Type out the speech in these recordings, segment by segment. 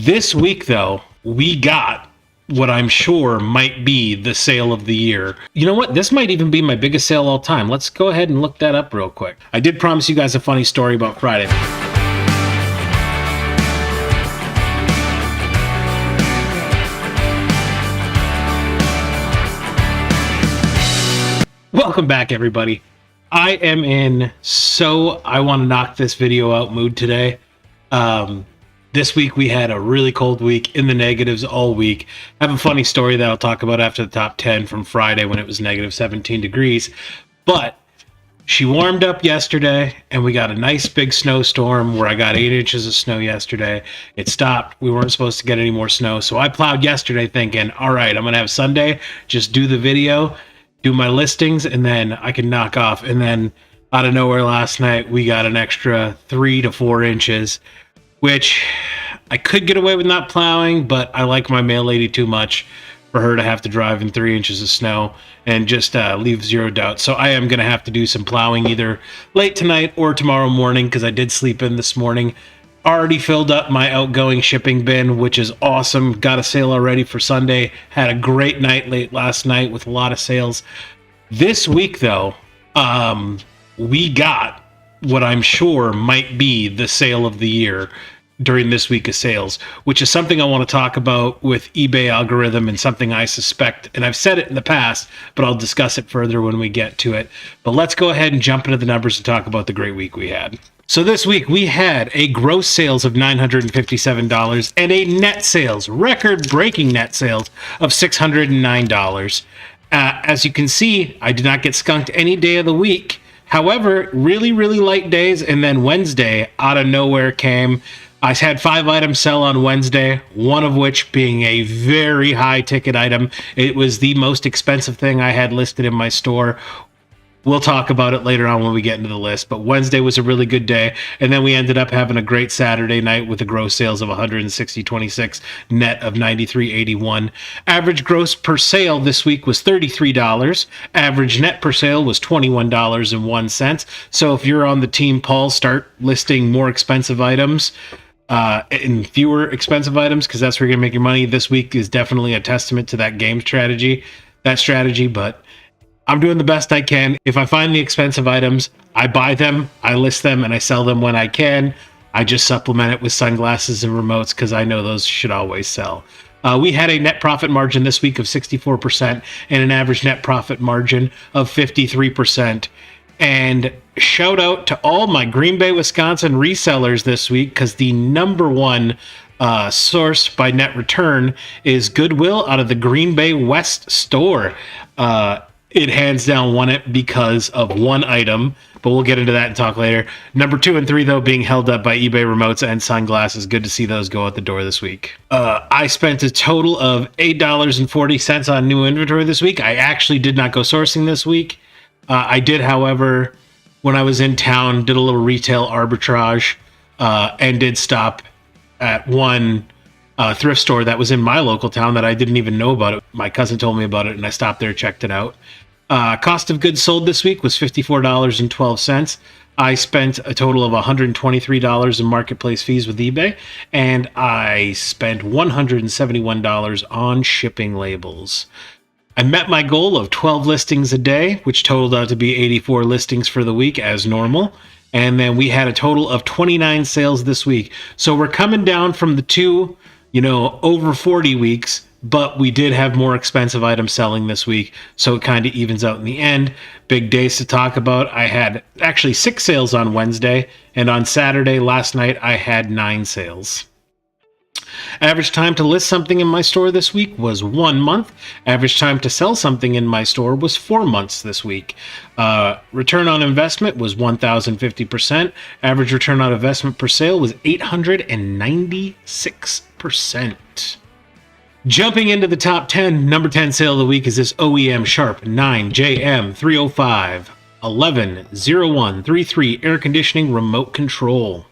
This week, though, we got what I'm sure might be the sale of the year. You know what? This might even be my biggest sale all time. Let's go ahead and look that up real quick. I did promise you guys a funny story about Friday. Welcome back, everybody. I am in I want to knock this video out mood today. This week we had a really cold week, in the negatives all week. I have a funny story that I'll talk about after the top 10 from Friday when it was negative 17 degrees. But she warmed up yesterday and we got a nice big snowstorm where I got 8 inches of snow yesterday. It stopped. We weren't supposed to get any more snow. So I plowed yesterday thinking, all right, I'm going to have Sunday, just do the video, do my listings, and then I can knock off. And then out of nowhere last night, we got an extra 3 to 4 inches, which I could get away with not plowing, but I like my mail lady too much for her to have to drive in 3 inches of snow and just leave zero doubt. So I am going to have to do some plowing either late tonight or tomorrow morning because I did sleep in this morning. Already filled up my outgoing shipping bin, which is awesome. Got a sale already for Sunday. Had a great night late last night with a lot of sales. This week, though, we got what I'm sure might be the sale of the year during this week of sales, which is something I want to talk about with eBay algorithm and something I suspect, and I've said it in the past, but I'll discuss it further when we get to it. But let's go ahead and jump into the numbers and talk about the great week we had. So this week we had a gross sales of $957 and a net sales, record-breaking net sales of $609. As you can see, I did not get skunked any day of the week. However, really, really light days, and then Wednesday, out of nowhere came. I had 5 items sell on Wednesday, one of which being a very high ticket item. It was the most expensive thing I had listed in my store. We'll talk about it later on when we get into the list, but Wednesday was a really good day, and then we ended up having a great Saturday night with a gross sales of $160.26, net of $93.81. Average gross per sale this week was $33. Average net per sale was $21.01. So if you're on the team, Paul, start listing more expensive items and fewer expensive items, because that's where you're gonna make your money. This week is definitely a testament to that strategy, but I'm doing the best I can. If I find the expensive items, I buy them, I list them, and I sell them when I can. I just supplement it with sunglasses and remotes because I know those should always sell. We had a net profit margin this week of 64% and an average net profit margin of 53%. And shout out to all my Green Bay, Wisconsin resellers this week, because the number one source by net return is Goodwill out of the Green Bay West store. It hands down won it because of one item, but we'll get into that and talk later. Number 2 and 3, though, being held up by eBay remotes and sunglasses. Good to see those go out the door this week. I spent a total of $8.40 on new inventory this week. I actually did not go sourcing this week. I did, however, when I was in town, did a little retail arbitrage and did stop at one thrift store that was in my local town that I didn't even know about it. My cousin told me about it, and I stopped there, checked it out. Cost of goods sold this week was $54.12. I spent a total of $123 in marketplace fees with eBay, and I spent $171 on shipping labels. I met my goal of 12 listings a day, which totaled out to be 84 listings for the week as normal. And then we had a total of 29 sales this week. So we're coming down from the two, over 40 weeks, but we did have more expensive items selling this week, so it kind of evens out in the end. Big days to talk about. I had actually 6 sales on Wednesday, and on Saturday last night I had 9 sales. Average time to list something in my store this week was 1 month. Average time to sell something in my store was 4 months this week. Return on investment was 1,050%. Average return on investment per sale was 896%. Jumping into the top 10, number 10 sale of the week is this OEM Sharp 9JM 305 110133 air conditioning remote control.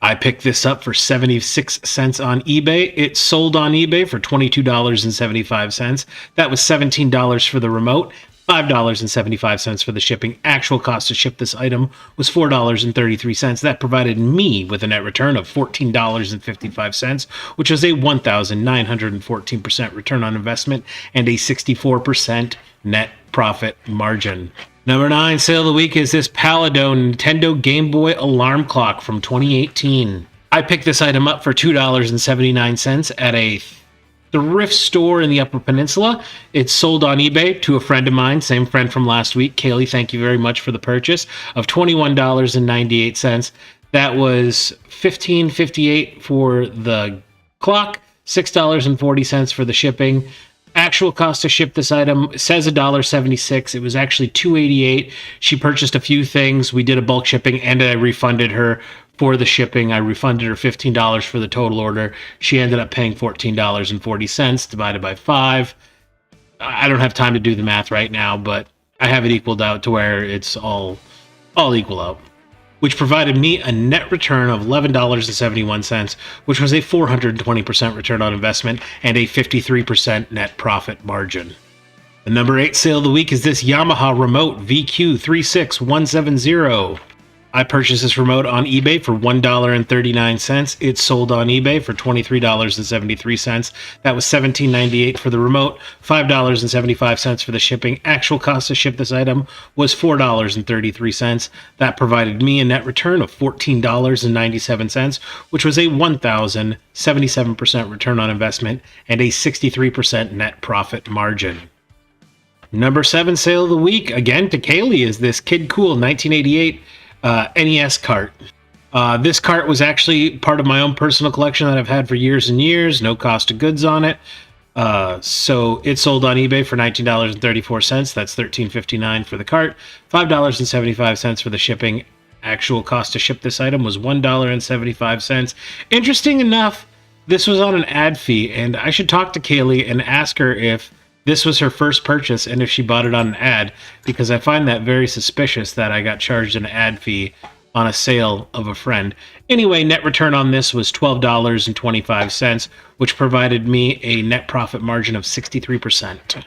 I picked this up for 76 cents on eBay. It sold on eBay for $22.75. That was $17 for the remote. $5.75 for the shipping. Actual cost to ship this item was $4.33. That provided me with a net return of $14.55, which was a 1,914% return on investment and a 64% net profit margin. Number 9 sale of the week is this Paladone Nintendo Game Boy alarm clock from 2018. I picked this item up for $2.79 at a thrift store in the Upper Peninsula. It's sold on eBay to a friend of mine, same friend from last week. Kaylee, thank you very much for the purchase of $21.98. That was $15.58 for the clock, $6.40 for the shipping. Actual cost to ship this item says $1.76. It was actually $2.88. She purchased a few things. We did a bulk shipping, and I refunded her for the shipping. I refunded her $15 for the total order. She ended up paying $14.40 divided by 5. I don't have time to do the math right now, but I have it equaled out to where it's all equal out, which provided me a net return of $11.71, which was a 420% return on investment and a 53% net profit margin. The number 8 sale of the week is this Yamaha Remote VQ36170. I purchased this remote on eBay for $1.39. It's sold on eBay for $23.73. That was $17.98 for the remote, $5.75 for the shipping. Actual cost to ship this item was $4.33. That provided me a net return of $14.97, which was a 1,077% return on investment and a 63% net profit margin. Number 7 sale of the week, again to Kaylee, is this Kid Cool 1988 NES cart. This cart was actually part of my own personal collection that I've had for years and years. No cost of goods on it. So it sold on eBay for $19.34. That's $13.59 for the cart. $5.75 for the shipping. Actual cost to ship this item was $1.75. Interesting enough, this was on an ad fee, and I should talk to Kaylee and ask her if this was her first purchase and if she bought it on an ad, because I find that very suspicious that I got charged an ad fee on a sale of a friend. Anyway, net return on this was $12.25, which provided me a net profit margin of 63%.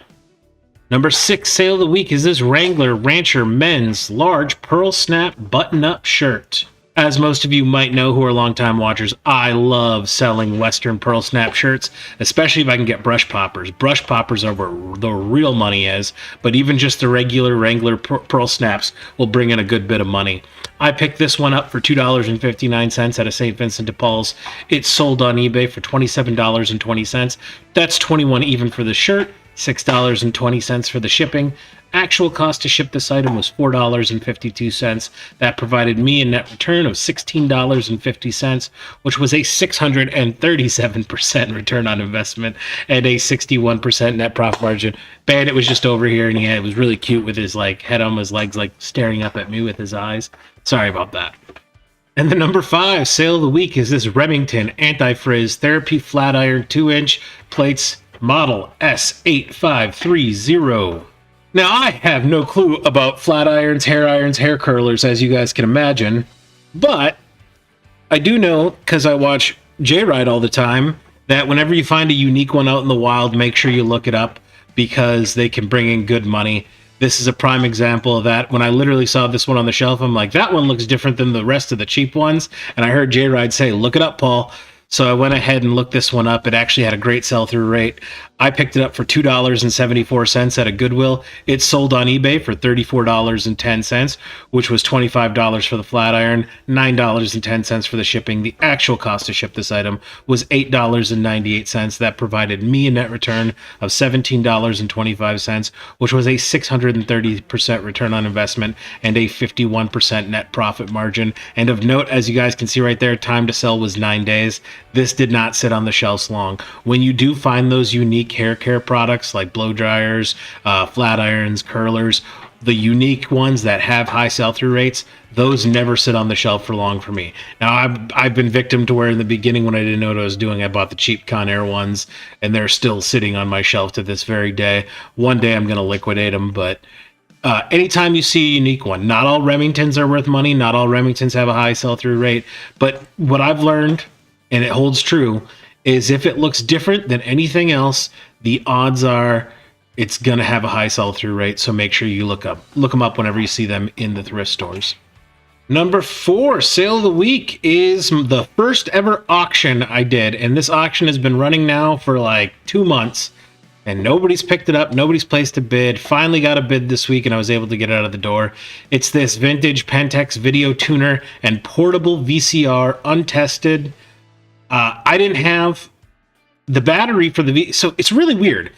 Number 6 sale of the week is this Wrangler Rancher men's large pearl snap button-up shirt. As most of you might know who are longtime watchers, I love selling Western pearl snap shirts, especially if I can get brush poppers. Brush poppers are where the real money is, but even just the regular Wrangler pearl snaps will bring in a good bit of money. I picked this one up for $2.59 at a St. Vincent de Paul's. It's sold on eBay for $27.20. That's $21 even for the shirt, $6.20 for the shipping. Actual cost to ship this item was $4.52. That provided me a net return of $16.50, which was a 637% return on investment and a 61% net profit margin. Bandit was just over here, and it was really cute with his head on his legs, staring up at me with his eyes. Sorry about that. And the number 5 sale of the week is this Remington Anti-Frizz Therapy Flat Iron 2-inch plates, model S8530. Now, I have no clue about flat irons, hair curlers, as you guys can imagine, but I do know, because I watch J-Ride all the time, that whenever you find a unique one out in the wild, make sure you look it up, because they can bring in good money. This is a prime example of that. When I literally saw this one on the shelf, I'm like, that one looks different than the rest of the cheap ones, and I heard J-Ride say, look it up, Paul. So I went ahead and looked this one up. It actually had a great sell-through rate. I picked it up for $2.74 at a Goodwill. It sold on eBay for $34.10, which was $25 for the flat iron, $9.10 for the shipping. The actual cost to ship this item was $8.98. That provided me a net return of $17.25, which was a 630% return on investment and a 51% net profit margin. And of note, as you guys can see right there, time to sell was 9 days. This did not sit on the shelves long. When you do find those unique hair care products like blow dryers, flat irons, curlers, the unique ones that have high sell-through rates, those never sit on the shelf for long for me. Now, I've been victim to where in the beginning when I didn't know what I was doing, I bought the cheap Conair ones, and they're still sitting on my shelf to this very day. One day I'm going to liquidate them, but anytime you see a unique one, not all Remingtons are worth money, not all Remingtons have a high sell-through rate, but what I've learned, and it holds true, is if it looks different than anything else, the odds are it's going to have a high sell-through rate. So make sure you look them up whenever you see them in the thrift stores. Number 4 sale of the week is the first ever auction I did. And this auction has been running now for like 2 months. And nobody's picked it up. Nobody's placed a bid. Finally got a bid this week, and I was able to get it out of the door. It's this vintage Pentax video tuner and portable VCR, untested. I didn't have the battery for the so it's really weird.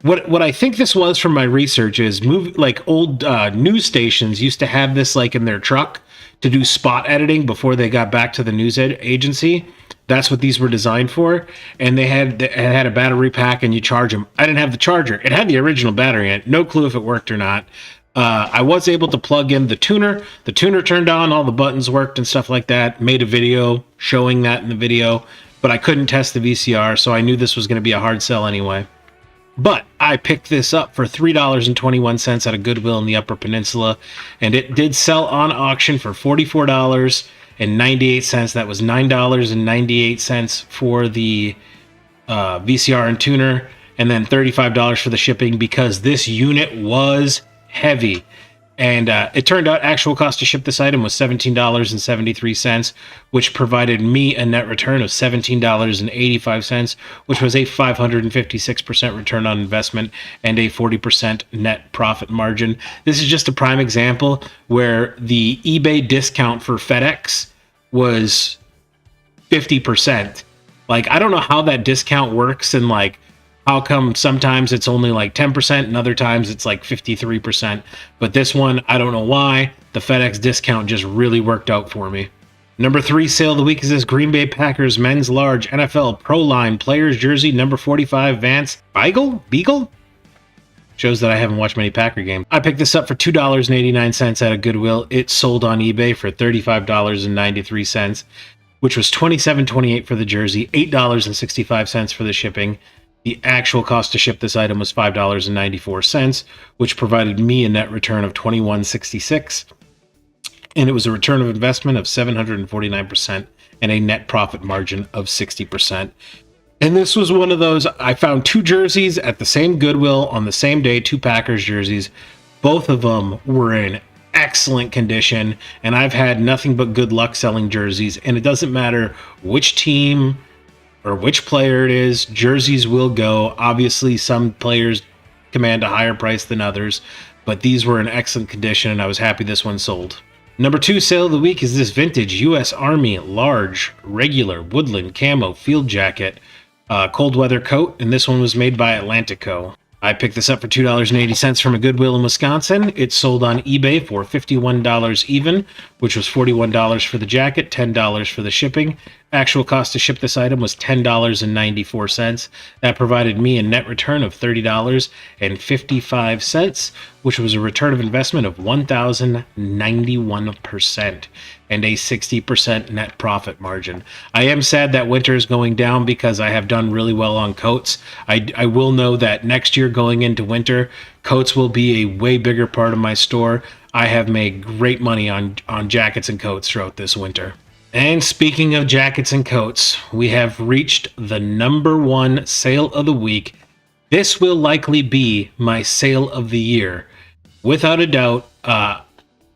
What I think this was from my research is old news stations used to have this like in their truck to do spot editing before they got back to the news agency. That's what these were designed for. And they had a battery pack, and you charge them. I didn't have the charger. It had the original battery in it. No clue if it worked or not. I was able to plug in the tuner. The tuner turned on, all the buttons worked and stuff like that. Made a video showing that in the video, but I couldn't test the VCR, so I knew this was going to be a hard sell anyway. But I picked this up for $3.21 at a Goodwill in the Upper Peninsula, and it did sell on auction for $44.98. That was $9.98 for the VCR and tuner, and then $35 for the shipping, because this unit was heavy. And it turned out actual cost to ship this item was $17.73, which provided me a net return of $17.85, which was a 556% return on investment and a 40% net profit margin. This is just a prime example where the eBay discount for FedEx was 50%. Like, I don't know how that discount works, and like, how come sometimes it's only like 10% and other times it's like 53%. But this one, I don't know why. The FedEx discount just really worked out for me. Number 3 sale of the week is this Green Bay Packers men's large NFL Pro Line players jersey, number 45 Vance Beagle? Shows that I haven't watched many Packer games. I picked this up for $2.89 at a Goodwill. It sold on eBay for $35.93, which was $27.28 for the jersey, $8.65 for the shipping. The actual cost to ship this item was $5.94, which provided me a net return of $21.66. And it was a return of investment of 749% and a net profit margin of 60%. And this was one of those, I found 2 jerseys at the same Goodwill on the same day, 2 Packers jerseys. Both of them were in excellent condition, and I've had nothing but good luck selling jerseys. And it doesn't matter which team or which player it is, jerseys will go. Obviously, some players command a higher price than others, but these were in excellent condition, and I was happy this one sold. Number 2 sale of the week is this vintage U.S. Army large regular woodland camo field jacket cold weather coat, and this one was made by Atlantico. I picked this up for $2.80 from a Goodwill in Wisconsin. It sold on eBay for $51 even, which was $41 for the jacket, $10 for the shipping. Actual cost to ship this item was $10.94. That provided me a net return of $30.55, which was a return of investment of 1,091% and a 60% net profit margin. I am sad that winter is going down because I have done really well on coats. I will know that next year going into winter, coats will be a way bigger part of my store. I have made great money on jackets and coats throughout this winter. And speaking of jackets and coats, we have reached the number 1 sale of the week. This will likely be my sale of the year. Without a doubt,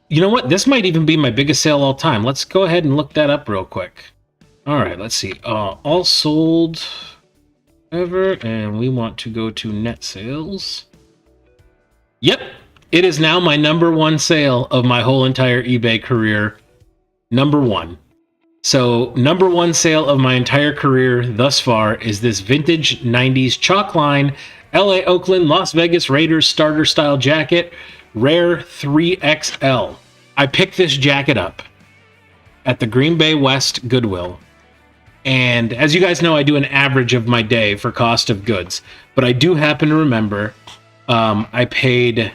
you know what? This might even be my biggest sale all time. Let's go ahead and look that up real quick. All right, let's see. All sold ever, and we want to go to net sales. Yep, it is now my number 1 sale of my whole entire eBay career. Number 1. So, number 1 sale of my entire career thus far is this vintage 90s chalk line LA Oakland Las Vegas Raiders starter style jacket, rare 3XL. I picked this jacket up at the Green Bay West Goodwill. And as you guys know, I do an average of my day for cost of goods. But I do happen to remember I paid,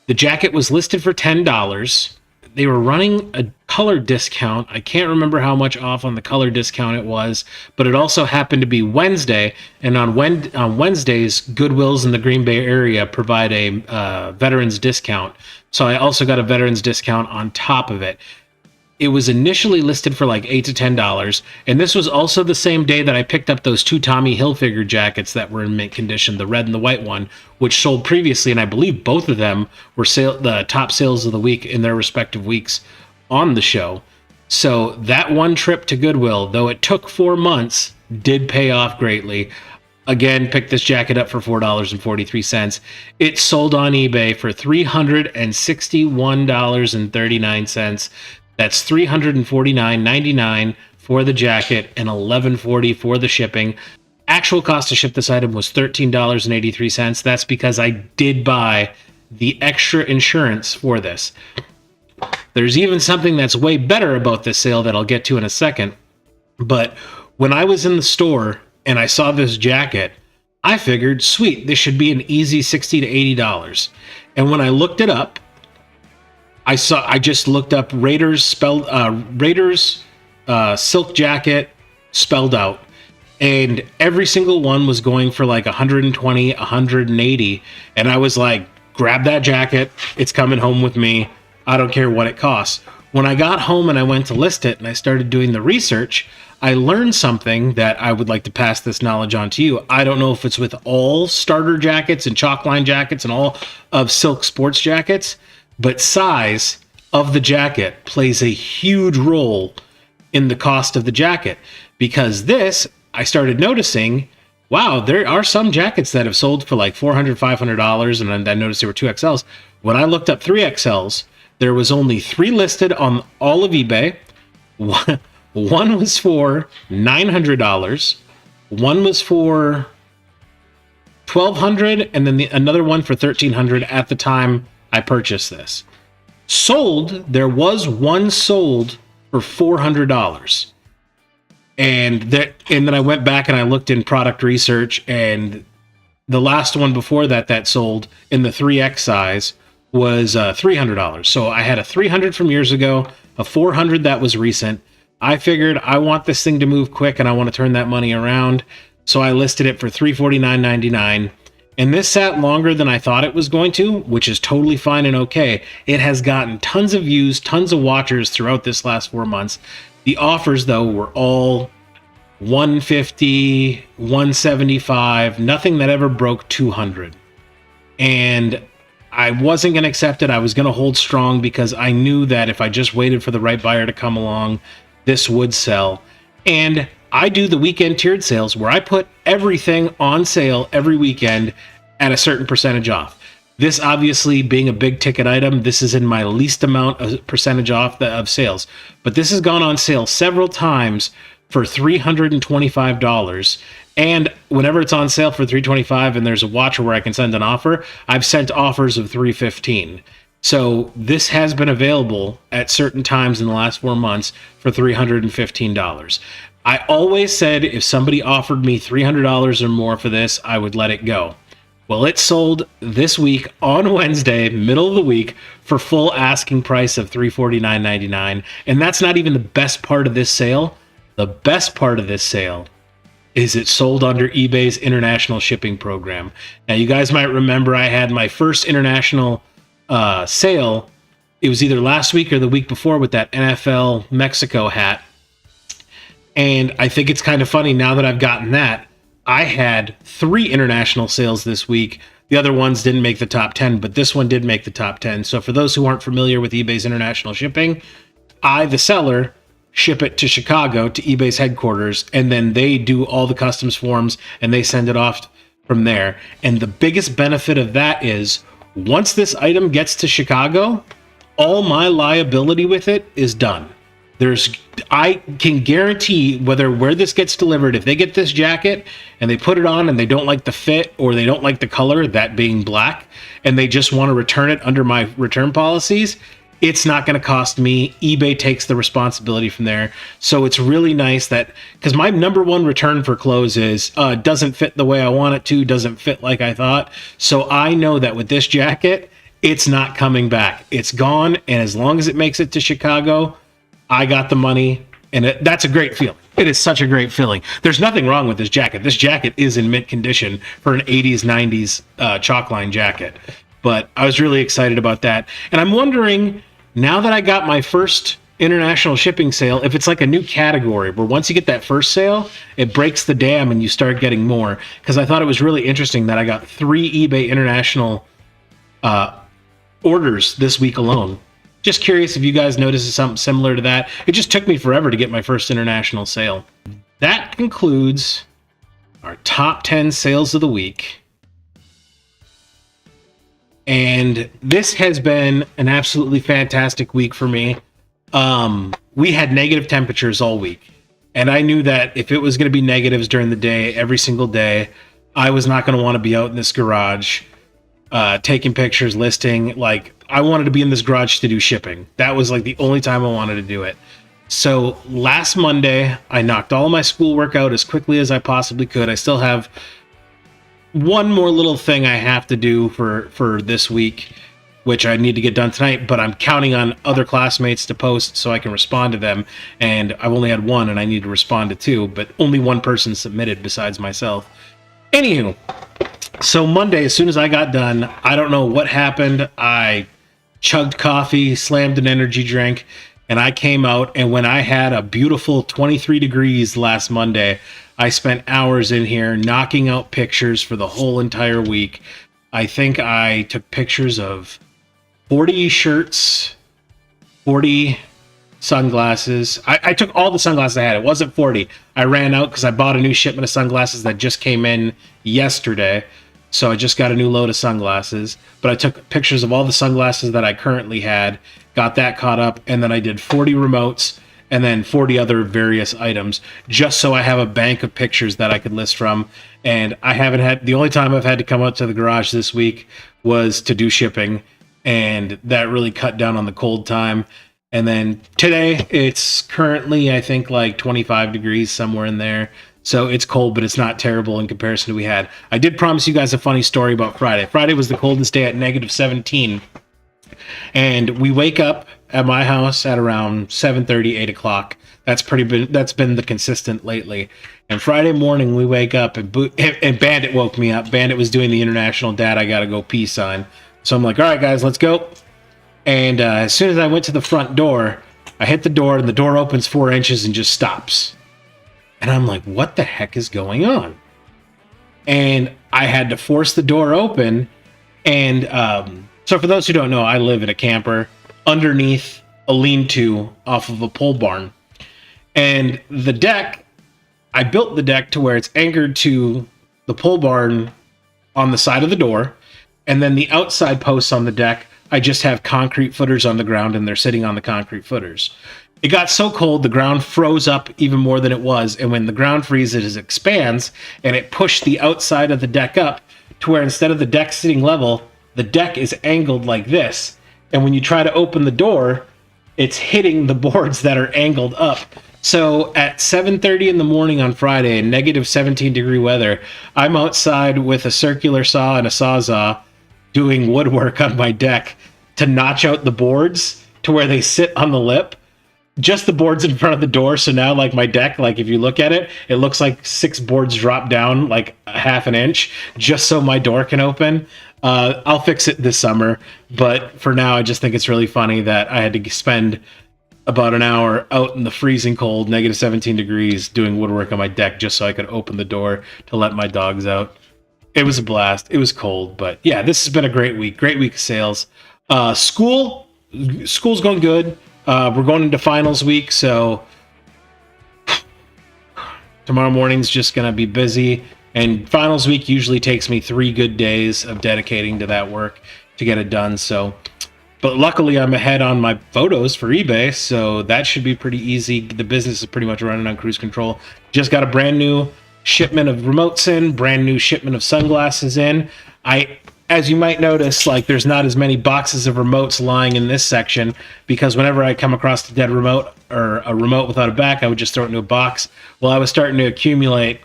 the jacket was listed for $10. They were running a color discount. I can't remember how much off on the color discount it was, but it also happened to be Wednesday. And on Wednesdays, Goodwills in the Green Bay area provide a veterans discount. So I also got a veterans discount on top of it. It was initially listed for like $8 to $10, and this was also the same day that I picked up those two Tommy Hilfiger jackets that were in mint condition, the red and the white one, which sold previously, and I believe both of them were the top sales of the week in their respective weeks on the show. So that one trip to Goodwill, though it took 4 months, did pay off greatly. Again, picked this jacket up for $4.43. It sold on eBay for $361.39. That's $349.99 for the jacket and $11.40 for the shipping. Actual cost to ship this item was $13.83. That's because I did buy the extra insurance for this. There's even something that's way better about this sale that I'll get to in a second. But when I was in the store and I saw this jacket, I figured, sweet, this should be an easy $60 to $80. And when I looked it up, I just looked up Raiders silk jacket spelled out, and every single one was going for like 120, 180, and I was like, grab that jacket, it's coming home with me. I don't care what it costs. When I got home and I went to list it and I started doing the research, I learned something that I would like to pass this knowledge on to you. I don't know if it's with all starter jackets and chalk line jackets and all of silk sports jackets, but size of the jacket plays a huge role in the cost of the jacket. Because this, I started noticing, wow, there are some jackets that have sold for like $400, $500, and I noticed there were 2XLs. When I looked up 3XLs, there was only 3 listed on all of eBay. One was for $900, one was for $1,200, and then another one for $1,300 at the time I purchased this. Sold, there was one sold for $400. And then I went back and I looked in product research, and the last one before that sold in the 3X size was $300. So I had a $300 from years ago, a $400 that was recent. I figured I want this thing to move quick and I want to turn that money around. So I listed it for $349.99. And this sat longer than I thought it was going to, which is totally fine and okay. It has gotten tons of views, tons of watchers throughout this last 4 months. The offers, though, were all $150, $175, nothing that ever broke $200. And I wasn't going to accept it. I was going to hold strong because I knew that if I just waited for the right buyer to come along, this would sell. And I do the weekend tiered sales where I put everything on sale every weekend at a certain percentage off. This obviously being a big ticket item, this is in my least amount of percentage off of sales. But this has gone on sale several times for $325. And whenever it's on sale for $325 and there's a watcher where I can send an offer, I've sent offers of $315. So this has been available at certain times in the last 4 months for $315. I always said if somebody offered me $300 or more for this, I would let it go. Well, it sold this week on Wednesday, middle of the week, for full asking price of $349.99. And that's not even the best part of this sale. The best part of this sale is it sold under eBay's international shipping program. Now, you guys might remember I had my first international sale. It was either last week or the week before with that NFL Mexico hat. And I think it's kind of funny now that I've gotten that. I had 3 international sales this week. The other ones didn't make the top 10, but this one did make the top 10. So for those who aren't familiar with eBay's international shipping, I, the seller, ship it to Chicago, to eBay's headquarters, and then they do all the customs forms and they send it off from there. And the biggest benefit of that is once this item gets to Chicago, all my liability with it is done. I can guarantee where this gets delivered, if they get this jacket and they put it on and they don't like the fit or they don't like the color, that being black, and they just want to return it under my return policies, it's not going to cost me. eBay takes the responsibility from there. So it's really nice that, because my number one return for clothes is doesn't fit the way I want it to, doesn't fit like I thought. So I know that with this jacket, it's not coming back. It's gone. And as long as it makes it to Chicago, I got the money, and that's a great feeling. It is such a great feeling. There's nothing wrong with this jacket. This jacket is in mint condition for an 80s, 90s chalk line jacket. But I was really excited about that. And I'm wondering, now that I got my first international shipping sale if it's like a new category where once you get that first sale, it breaks the dam and you start getting more. Because I thought it was really interesting that I got 3 eBay international orders this week alone. Just curious if you guys noticed something similar to that. It just took me forever to get my first international sale. That concludes our top 10 sales of the week. And this has been an absolutely fantastic week for me. We had negative temperatures all week. And I knew that if it was going to be negatives during the day, every single day, I was not going to want to be out in this garage taking pictures, listing. Like, I wanted to be in this garage to do shipping. That was like the only time I wanted to do it. So last Monday, I knocked all of my schoolwork out as quickly as I possibly could. I still have one more little thing I have to do for this week, which I need to get done tonight, but I'm counting on other classmates to post so I can respond to them. And I've only had one and I need to respond to 2, but only one person submitted besides myself. Anywho, so Monday, as soon as I got done, I don't know what happened. I chugged coffee, slammed an energy drink, and I came out, and when I had a beautiful 23 degrees last Monday, I spent hours in here knocking out pictures for the whole entire week. I think I took pictures of 40 shirts, 40 sunglasses. I took all the sunglasses I had. It wasn't 40. I ran out because I bought a new shipment of sunglasses that just came in yesterday. So I just got a new load of sunglasses. But I took pictures of all the sunglasses that I currently had, got that caught up, and then I did 40 remotes and then 40 other various items, just so I have a bank of pictures that I could list from. And I haven't had, the only time I've had to come out to the garage this week was to do shipping, and that really cut down on the cold time. And then today, it's currently, I think, like 25 degrees, somewhere in there. So it's cold, but it's not terrible in comparison to what we had. I did promise you guys a funny story about Friday. Friday was the coldest day at negative 17. And we wake up at my house at around 7:30, 8 o'clock. That's been the consistent lately. And Friday morning, we wake up and Bandit woke me up. Bandit was doing the international dad, I gotta go pee sign. So I'm like, all right, guys, let's go. And as soon as I went to the front door, I hit the door, and the door opens 4 inches and just stops. And I'm like, what the heck is going on? And I had to force the door open. And so for those who don't know, I live in a camper underneath a lean-to off of a pole barn. And the deck, I built the deck to where it's anchored to the pole barn on the side of the door. And then the outside posts on the deck, I just have concrete footers on the ground, and they're sitting on the concrete footers. It got so cold, the ground froze up even more than it was. And when the ground freezes, it expands, and it pushed the outside of the deck up to where instead of the deck sitting level, the deck is angled like this. And when you try to open the door, it's hitting the boards that are angled up. So at 7:30 in the morning on Friday, in negative 17 degree weather, I'm outside with a circular saw and a sawzall doing woodwork on my deck to notch out the boards to where they sit on the lip. Just the boards in front of the door. So now, like, my deck, like, if you look at it, it looks like 6 boards drop down like a half an inch just so my door can open. I'll fix it this summer, but for now, I just think it's really funny that I had to spend about an hour out in the freezing cold, negative 17 degrees, doing woodwork on my deck just so I could open the door to let my dogs out. It was a blast. It was cold, but yeah, this has been a great week of sales. School's going good. We're going into finals week, so tomorrow morning's just going to be busy. And finals week usually takes me 3 good days of dedicating to that work to get it done. So, but luckily I'm ahead on my photos for eBay, so that should be pretty easy. The business is pretty much running on cruise control. Just got a brand new shipment of remotes in, brand new shipment of sunglasses in. As you might notice, like, there's not as many boxes of remotes lying in this section, because whenever I come across a dead remote or a remote without a back, I would just throw it into a box. Well, I was starting to accumulate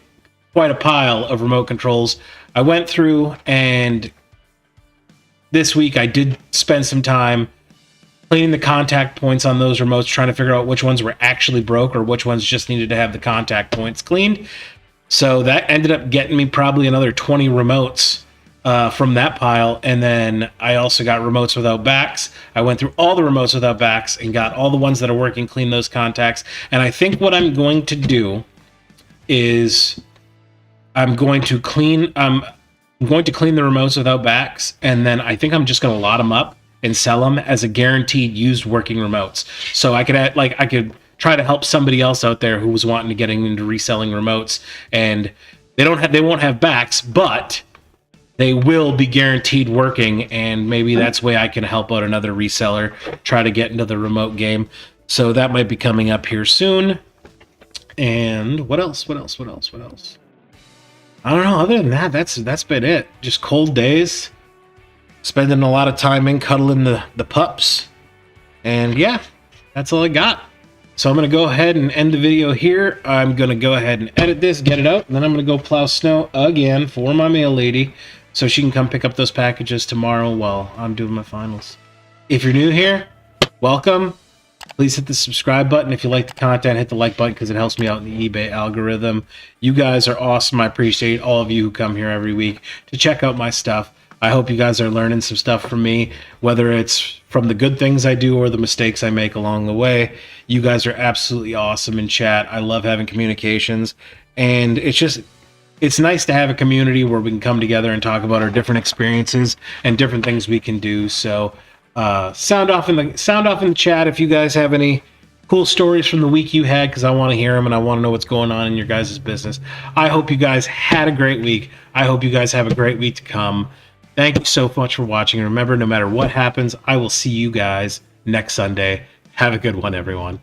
quite a pile of remote controls. I went through, and this week I did spend some time cleaning the contact points on those remotes, trying to figure out which ones were actually broke or which ones just needed to have the contact points cleaned. So that ended up getting me probably another 20 remotes from that pile. And then I also got remotes without backs. I went through all the remotes without backs and got all the ones that are working, clean those contacts. And I think what I'm going to do is I'm going to clean the remotes without backs, and then I think I'm just going to lot them up and sell them as a guaranteed used working remotes. So I could try to help somebody else out there who was wanting to getting into reselling remotes, and they won't have backs, but they will be guaranteed working, and maybe that's way I can help out another reseller try to get into the remote game. So that might be coming up here soon. And what else? I don't know. Other than that, that's been it. Just cold days, spending a lot of time cuddling the pups, and yeah, that's all I got. So I'm gonna go ahead and end the video here. I'm gonna go ahead and edit this, get it out, and then I'm gonna go plow snow again for my mail lady, so she can come pick up those packages tomorrow while I'm doing my finals. If you're new here, welcome. Please hit the subscribe button. If you like the content, hit the like button because it helps me out in the eBay algorithm. You guys are awesome. I appreciate all of you who come here every week to check out my stuff. I hope you guys are learning some stuff from me, whether it's from the good things I do or the mistakes I make along the way. You guys are absolutely awesome in chat. I love having communications, and it's nice to have a community where we can come together and talk about our different experiences and different things we can do. So sound off in the chat if you guys have any cool stories from the week you had, because I want to hear them and I want to know what's going on in your guys' business. I hope you guys had a great week. I hope you guys have a great week to come. Thank you so much for watching. And remember, no matter what happens, I will see you guys next Sunday. Have a good one, everyone.